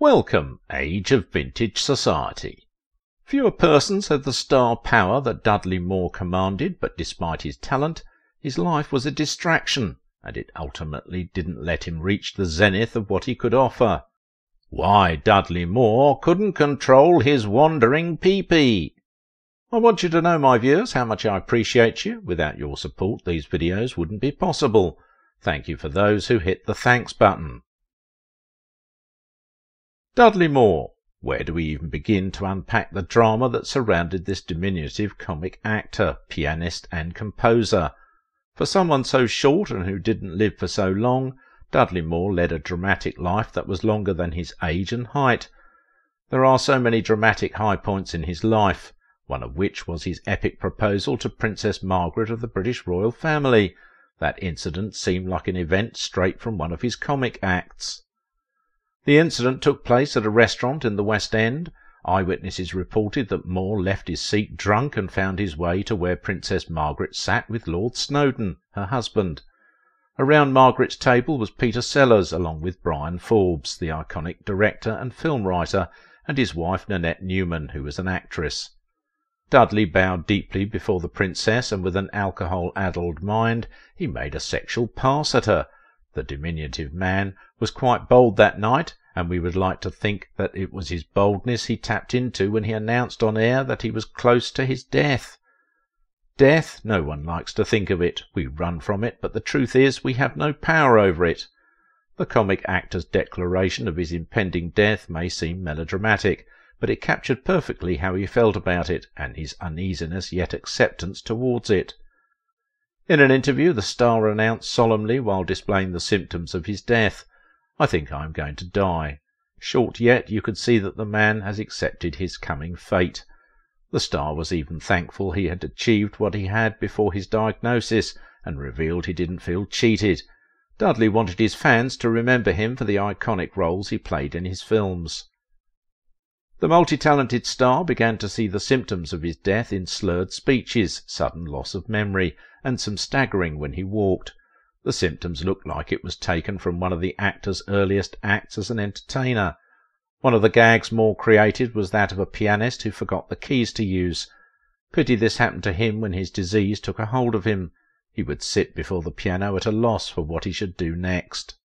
Welcome, age of vintage society. Fewer persons had the star power that Dudley Moore commanded, but despite his talent, his life was a distraction, and it ultimately didn't let him reach the zenith of what he could offer. Why Dudley Moore couldn't control his wandering pee-pee. I want you to know, my viewers, how much I appreciate you. Without your support, these videos wouldn't be possible. Thank you for those who hit the thanks button. Dudley Moore. Where do we even begin to unpack the drama that surrounded this diminutive comic actor, pianist and composer? For someone so short and who didn't live for so long, Dudley Moore led a dramatic life that was longer than his age and height. There are so many dramatic high points in his life, one of which was his epic proposal to Princess Margaret of the British royal family. That incident seemed like an event straight from one of his comic acts. The incident took place at a restaurant in the West End. Eyewitnesses reported that Moore left his seat drunk and found his way to where Princess Margaret sat with Lord Snowdon, her husband. Around Margaret's table was Peter Sellers, along with Brian Forbes, the iconic director and film writer, and his wife Nanette Newman, who was an actress. Dudley bowed deeply before the princess, and with an alcohol-addled mind he made a sexual pass at her. The diminutive man was quite bold that night, and we would like to think that it was his boldness he tapped into when he announced on air that he was close to his death. Death? No one likes to think of it. We run from it, but the truth is we have no power over it. The comic actor's declaration of his impending death may seem melodramatic, but it captured perfectly how he felt about it, and his uneasiness yet acceptance towards it. In an interview, the star announced solemnly while displaying the symptoms of his death, "I think I am going to die." Short yet, you could see that the man has accepted his coming fate. The star was even thankful he had achieved what he had before his diagnosis, and revealed he didn't feel cheated. Dudley wanted his fans to remember him for the iconic roles he played in his films. The multi-talented star began to see the symptoms of his death in slurred speeches, sudden loss of memory, and some staggering when he walked. The symptoms looked like it was taken from one of the actor's earliest acts as an entertainer. One of the gags Moore created was that of a pianist who forgot the keys to use. Pity this happened to him when his disease took a hold of him. He would sit before the piano at a loss for what he should do next.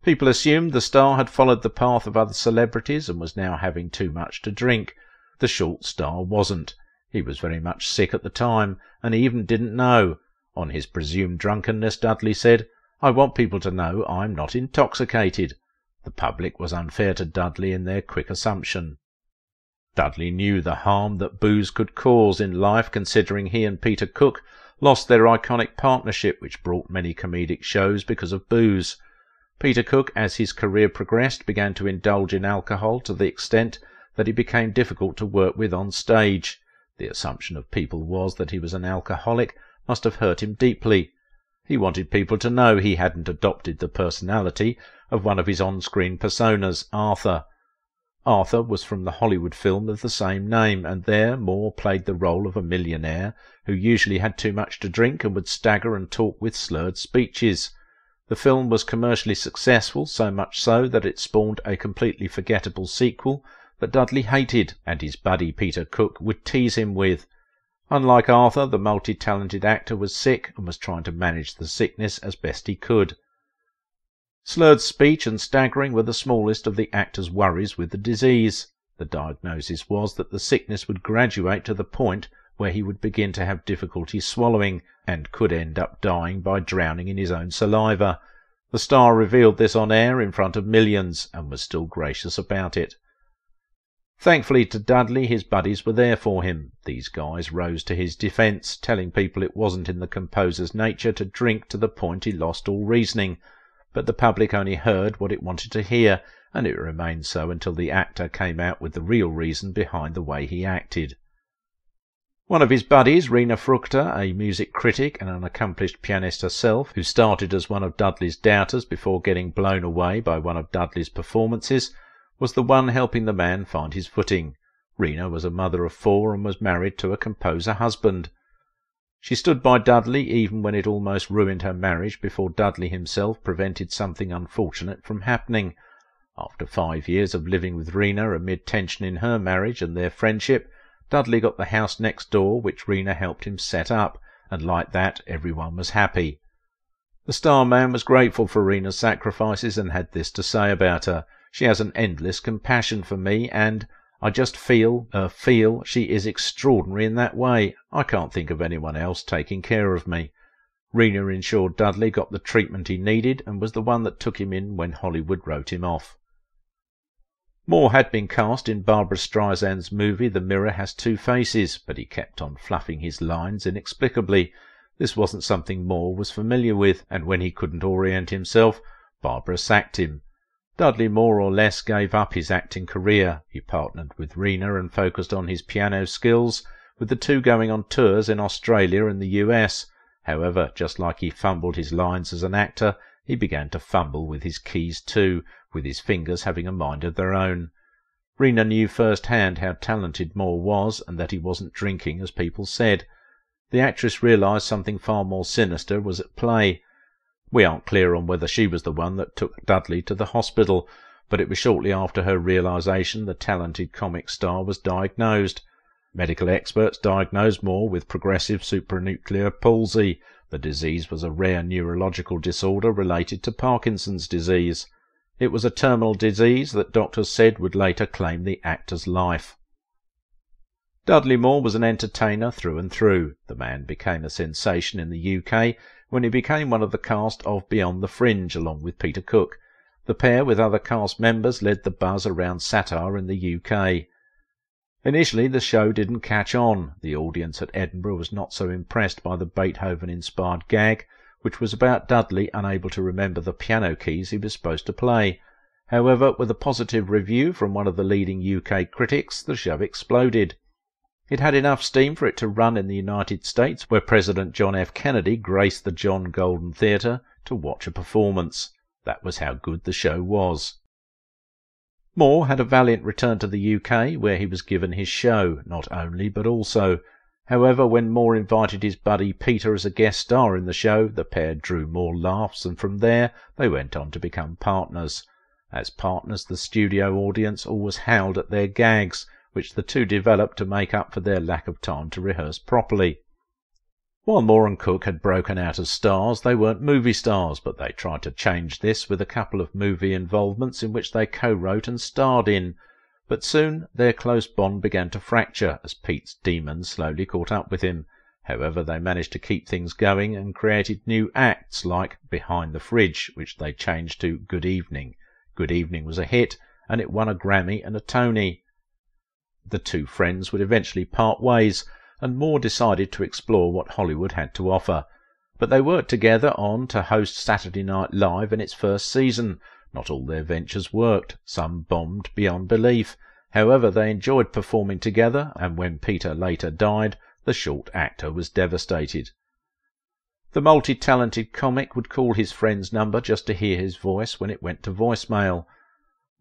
People assumed the star had followed the path of other celebrities and was now having too much to drink. The short star wasn't. He was very much sick at the time, and he even didn't know. On his presumed drunkenness, Dudley said, "I want people to know I'm not intoxicated." The public was unfair to Dudley in their quick assumption. Dudley knew the harm that booze could cause in life, considering he and Peter Cook lost their iconic partnership, which brought many comedic shows because of booze. Peter Cook, as his career progressed, began to indulge in alcohol to the extent that he became difficult to work with on stage. The assumption of people was that he was an alcoholic must have hurt him deeply. He wanted people to know he hadn't adopted the personality of one of his on-screen personas, Arthur. Arthur was from the Hollywood film of the same name, and there Moore played the role of a millionaire who usually had too much to drink and would stagger and talk with slurred speeches. The film was commercially successful, so much so that it spawned a completely forgettable sequel that Dudley hated, and his buddy Peter Cook would tease him with. Unlike Arthur, the multi-talented actor was sick and was trying to manage the sickness as best he could. Slurred speech and staggering were the smallest of the actor's worries with the disease. The diagnosis was that the sickness would graduate to the point where he would begin to have difficulty swallowing, and could end up dying by drowning in his own saliva. The star revealed this on air in front of millions, and was still gracious about it. Thankfully to Dudley, his buddies were there for him. These guys rose to his defence, telling people it wasn't in the composer's nature to drink to the point he lost all reasoning, but the public only heard what it wanted to hear, and it remained so until the actor came out with the real reason behind the way he acted. One of his buddies, Rena Fruchter, a music critic and an accomplished pianist herself, who started as one of Dudley's doubters before getting blown away by one of Dudley's performances, was the one helping the man find his footing. Rena was a mother of 4 and was married to a composer husband. She stood by Dudley even when it almost ruined her marriage before Dudley himself prevented something unfortunate from happening. After 5 years of living with Rena amid tension in her marriage and their friendship, Dudley got the house next door, which Rena helped him set up, and like that everyone was happy. The Starman was grateful for Rena's sacrifices and had this to say about her. She has an endless compassion for me, and I just feel she is extraordinary in that way. I can't think of anyone else taking care of me. Rena ensured Dudley got the treatment he needed and was the one that took him in when Hollywood wrote him off. Moore had been cast in Barbra Streisand's movie The Mirror Has Two Faces, but he kept on fluffing his lines inexplicably. This wasn't something Moore was familiar with, and when he couldn't orient himself, Barbara sacked him. Dudley more or less gave up his acting career. He partnered with Rena and focused on his piano skills, with the two going on tours in Australia and the US. However, just like he fumbled his lines as an actor, he began to fumble with his keys too, with his fingers having a mind of their own. Rena knew first-hand how talented Moore was, and that he wasn't drinking, as people said. The actress realised something far more sinister was at play. We aren't clear on whether she was the one that took Dudley to the hospital, but it was shortly after her realisation the talented comic star was diagnosed. Medical experts diagnosed Moore with progressive supranuclear palsy. The disease was a rare neurological disorder related to Parkinson's disease. It was a terminal disease that doctors said would later claim the actor's life. Dudley Moore was an entertainer through and through. The man became a sensation in the UK when he became one of the cast of Beyond the Fringe along with Peter Cook. The pair with other cast members led the buzz around satire in the UK. Initially the show didn't catch on. The audience at Edinburgh was not so impressed by the Beethoven-inspired gag, which was about Dudley unable to remember the piano keys he was supposed to play. However, with a positive review from one of the leading UK critics, the show exploded. It had enough steam for it to run in the United States, where President John F. Kennedy graced the John Golden Theatre to watch a performance. That was how good the show was. Moore had a valiant return to the UK, where he was given his show, not only but also. However, when Moore invited his buddy Peter as a guest star in the show, the pair drew more laughs, and from there they went on to become partners. As partners, the studio audience always howled at their gags, which the two developed to make up for their lack of time to rehearse properly. While Moore and Cook had broken out as stars, they weren't movie stars, but they tried to change this with a couple of movie involvements in which they co-wrote and starred in. But soon their close bond began to fracture, as Pete's demons slowly caught up with him. However, they managed to keep things going and created new acts like Behind the Fridge, which they changed to Good Evening. Good Evening was a hit, and it won a Grammy and a Tony. The two friends would eventually part ways, and Moore decided to explore what Hollywood had to offer. But they worked together on to host Saturday Night Live in its first season. Not all their ventures worked. Some bombed beyond belief. However, they enjoyed performing together, and when Peter later died, the short actor was devastated. The multi-talented comic would call his friend's number just to hear his voice when it went to voicemail.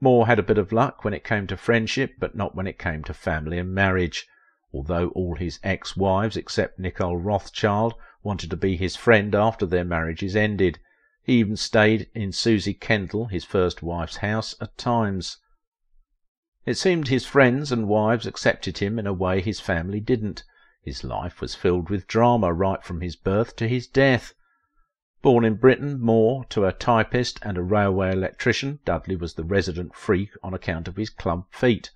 Moore had a bit of luck when it came to friendship, but not when it came to family and marriage. Although all his ex-wives, except Nicole Rothschild, wanted to be his friend after their marriages ended. He even stayed in Susie Kendall, his first wife's house, at times. It seemed his friends and wives accepted him in a way his family didn't. His life was filled with drama right from his birth to his death. Born in Britain, Moore, to a typist and a railway electrician, Dudley was the resident freak on account of his club feet.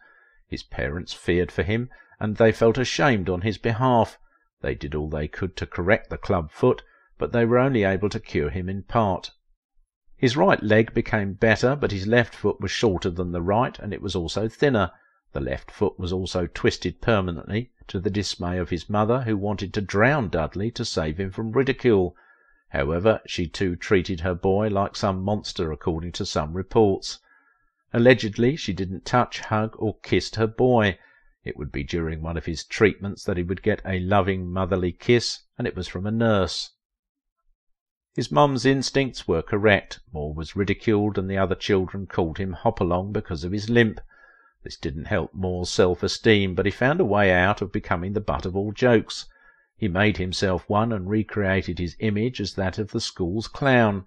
His parents feared for him, and they felt ashamed on his behalf. They did all they could to correct the club foot, but they were only able to cure him in part. His right leg became better, but his left foot was shorter than the right, and it was also thinner. The left foot was also twisted permanently, to the dismay of his mother, who wanted to drown Dudley to save him from ridicule. However, she too treated her boy like some monster, according to some reports. Allegedly, she didn't touch, hug, or kiss her boy. It would be during one of his treatments that he would get a loving motherly kiss, and it was from a nurse. His mum's instincts were correct. Moore was ridiculed, and the other children called him Hopalong because of his limp. This didn't help Moore's self-esteem, but he found a way out of becoming the butt of all jokes. He made himself one and recreated his image as that of the school's clown.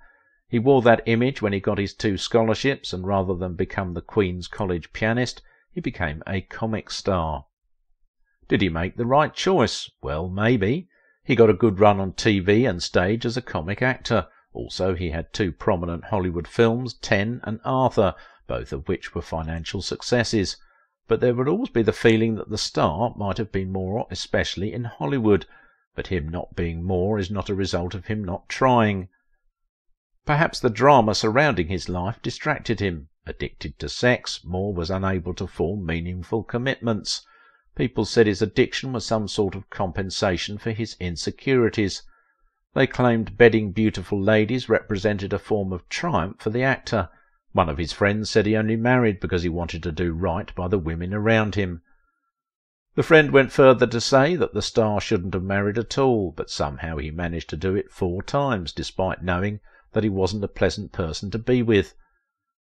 He wore that image when he got his 2 scholarships, and rather than become the Queen's College pianist, he became a comic star. Did he make the right choice? Well, maybe. He got a good run on TV and stage as a comic actor. Also, he had 2 prominent Hollywood films, Ten and Arthur, both of which were financial successes. But there would always be the feeling that the star might have been more, especially in Hollywood. But him not being more is not a result of him not trying. Perhaps the drama surrounding his life distracted him. Addicted to sex, Moore was unable to form meaningful commitments. People said his addiction was some sort of compensation for his insecurities. They claimed bedding beautiful ladies represented a form of triumph for the actor. One of his friends said he only married because he wanted to do right by the women around him. The friend went further to say that the star shouldn't have married at all, but somehow he managed to do it 4 times, despite knowing that he wasn't a pleasant person to be with.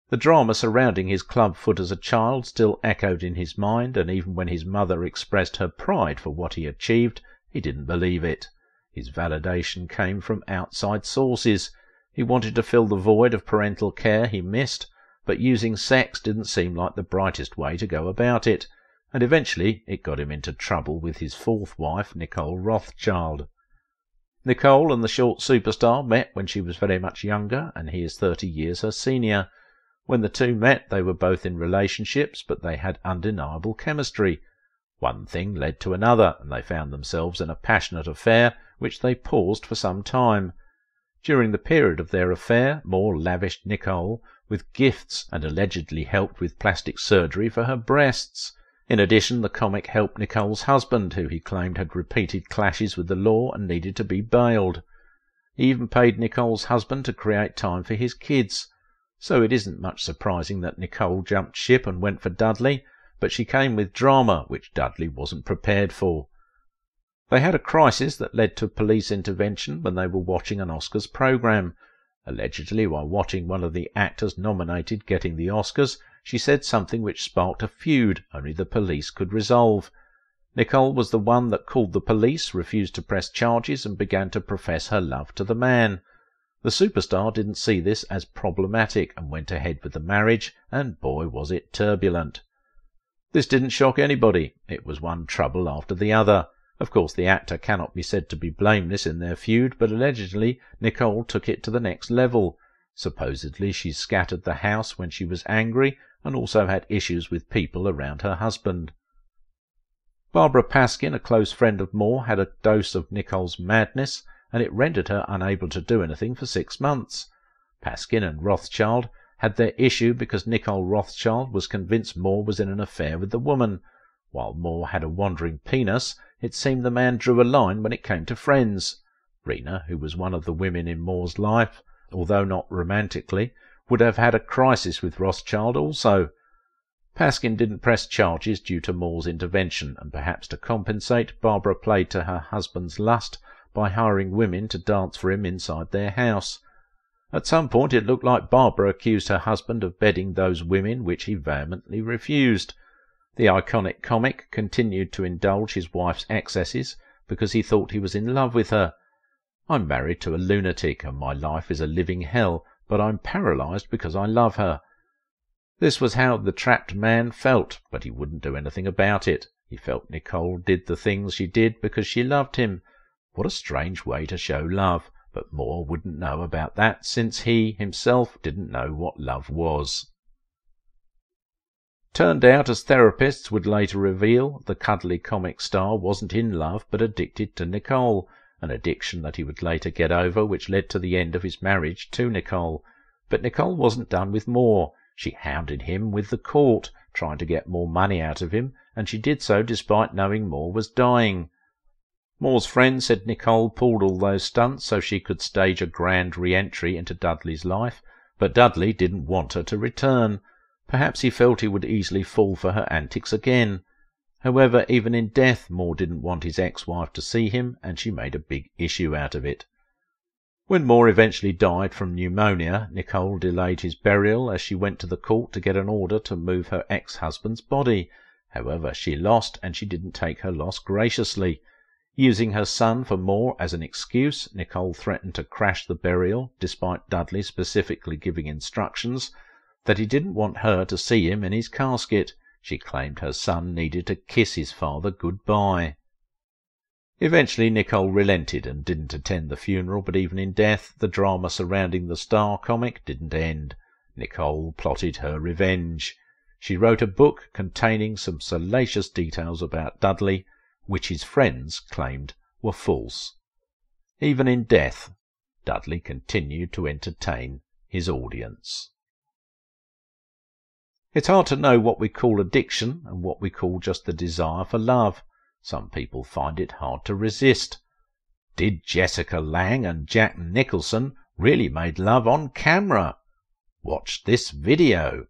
The drama surrounding his club foot as a child still echoed in his mind, and even when his mother expressed her pride for what he achieved, he didn't believe it. His validation came from outside sources. He wanted to fill the void of parental care he missed, but using sex didn't seem like the brightest way to go about it, and eventually it got him into trouble with his 4th wife, Nicole Rothschild. Nicole and the short superstar met when she was very much younger, and he is 30 years her senior. When the 2 met, they were both in relationships, but they had undeniable chemistry. One thing led to another, and they found themselves in a passionate affair, which they paused for some time. During the period of their affair, Moore lavished Nicole with gifts and allegedly helped with plastic surgery for her breasts. In addition, the comic helped Nicole's husband, who he claimed had repeated clashes with the law and needed to be bailed. He even paid Nicole's husband to create time for his kids. So it isn't much surprising that Nicole jumped ship and went for Dudley, but she came with drama, which Dudley wasn't prepared for. They had a crisis that led to police intervention when they were watching an Oscars program. Allegedly, while watching one of the actors nominated getting the Oscars, she said something which sparked a feud only the police could resolve. Nicole was the one that called the police, refused to press charges, and began to profess her love to the man. The superstar didn't see this as problematic and went ahead with the marriage, and boy was it turbulent. This didn't shock anybody. It was one trouble after the other. Of course, the actor cannot be said to be blameless in their feud, but allegedly Nicole took it to the next level. Supposedly she scattered the house when she was angry, and also had issues with people around her husband. Barbara Paskin, a close friend of Moore, had a dose of Nicole's madness, and it rendered her unable to do anything for 6 months. Paskin and Rothschild had their issue because Nicole Rothschild was convinced Moore was in an affair with the woman. While Moore had a wandering penis, it seemed the man drew a line when it came to friends. Rena, who was one of the women in Moore's life, although not romantically, would have had a crisis with Rothschild also. Paskin didn't press charges due to Moore's intervention, and perhaps to compensate, Barbara played to her husband's lust by hiring women to dance for him inside their house. At some point it looked like Barbara accused her husband of bedding those women, which he vehemently refused. The iconic comic continued to indulge his wife's excesses because he thought he was in love with her. "I'm married to a lunatic, and my life is a living hell, but I'm paralyzed because I love her." This was how the trapped man felt, but he wouldn't do anything about it. He felt Nicole did the things she did because she loved him. What a strange way to show love, but Moore wouldn't know about that, since he himself didn't know what love was. Turned out, as therapists would later reveal, the cuddly comic star wasn't in love but addicted to Nicole, an addiction that he would later get over, which led to the end of his marriage to Nicole. But Nicole wasn't done with Moore. She hounded him with the court, trying to get more money out of him, and she did so despite knowing Moore was dying. Moore's friend said Nicole pulled all those stunts so she could stage a grand re-entry into Dudley's life, but Dudley didn't want her to return. Perhaps he felt he would easily fall for her antics again. However, even in death, Moore didn't want his ex-wife to see him, and she made a big issue out of it. When Moore eventually died from pneumonia, Nicole delayed his burial as she went to the court to get an order to move her ex-husband's body. However, she lost, and she didn't take her loss graciously. Using her son for more as an excuse, Nicole threatened to crash the burial, despite Dudley specifically giving instructions that he didn't want her to see him in his casket. She claimed her son needed to kiss his father goodbye. Eventually Nicole relented and didn't attend the funeral, but even in death, the drama surrounding the Star comic didn't end. Nicole plotted her revenge. She wrote a book containing some salacious details about Dudley, which his friends claimed were false. Even in death, Dudley continued to entertain his audience. It's hard to know what we call addiction and what we call just the desire for love. Some people find it hard to resist. Did Jessica Lange and Jack Nicholson really make love on camera? Watch this video.